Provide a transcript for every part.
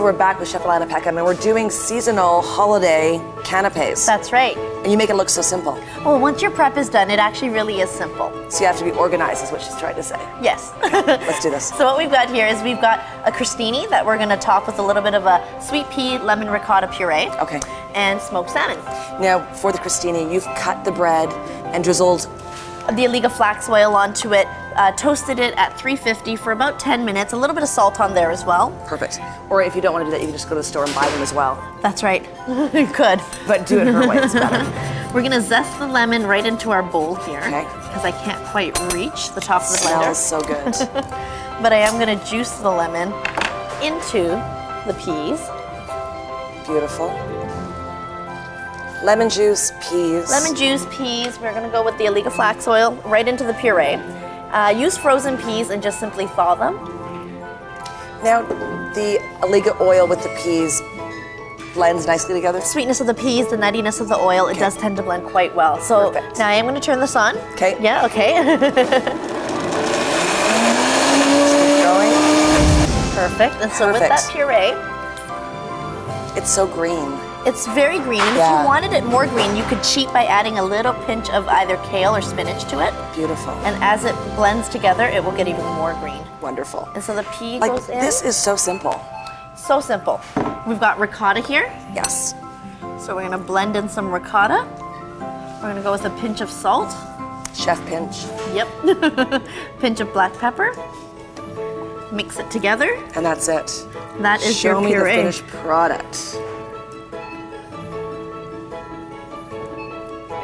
we're back with Chef Alana Peckham, and we're doing seasonal holiday canapes. That's right. And you make it look so simple. Well, once your prep is done, it actually really is simple. So you have to be organized, is what she's trying to say. Yes. Let's do this. So what we've got here is we've got a crostini that we're going to top with a little bit of a sweet pea lemon ricotta puree. Okay. And smoked salmon. Now, for the crostini, you've cut the bread and drizzled the Alligga flax oil onto it, toasted it at 350 for about 10 minutes, a little bit of salt on there as well. Perfect. Or if you don't want to do that, you can just go to the store and buy them as well. That's right. You could. But do it her way, it's better. We're gonna zest the lemon right into our bowl here. Okay. Because I can't quite reach the top of the blender. Smells so good. But I am gonna juice the lemon into the peas. Beautiful. Lemon juice, peas. Lemon juice, peas. We're gonna go with the Alligga flax oil right into the puree. Use frozen peas and just simply thaw them. Now, the Alligga oil with the peas blends nicely together? Sweetness of the peas, the nuttiness of the oil, it does tend to blend quite well. So perfect. Now I am gonna turn this on. Okay. Yeah, okay. Keep going. Perfect. And so with that puree, it's so green. it's very green. And if you wanted it more green, you could cheat by adding a little pinch of either kale or spinach to it. Beautiful. And as it blends together, it will get even more green. Wonderful. And so the pea Like, goes in. this is so simple. So simple. We've got ricotta here. Yes. So we're gonna blend in some ricotta. We're gonna go with a pinch of salt. Chef pinch. Yep. Pinch of black pepper. Mix it together. And that's it. That is Show your me puree. the finished product.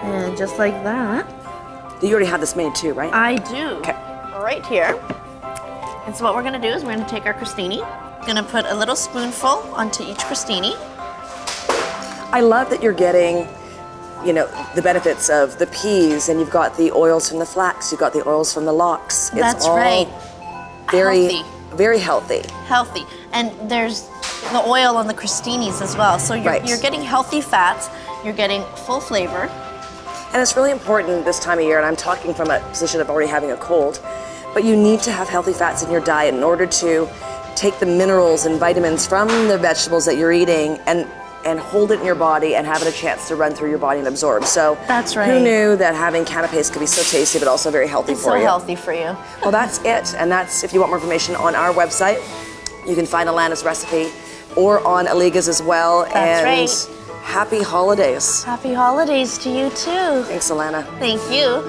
And just like that. You already have this made too, right? I do. Okay. Right here. And so what we're gonna do is we're gonna take our crostini. Gonna put a little spoonful onto each crostini. I love that you're getting, you know, the benefits of the peas, and you've got the oils from the flax, you've got the oils from the lox. It's That's all right. very, Healthy. very healthy. Healthy. And there's the oil on the crostinis as well. So you're getting healthy fats, you're getting full flavor. And it's really important this time of year, and I'm talking from a position of already having a cold, but you need to have healthy fats in your diet in order to take the minerals and vitamins from the vegetables that you're eating and hold it in your body and have it a chance to run through your body and absorb. So that's right. Who knew that having canapes could be so tasty but also very healthy for you? So healthy for you. Well, that's it. And that's, if you want more information, on our website. You can find Alana's recipe or on Alligga's as well. That's right. Happy holidays. Happy holidays to you too. Thanks, Alana. Thank you.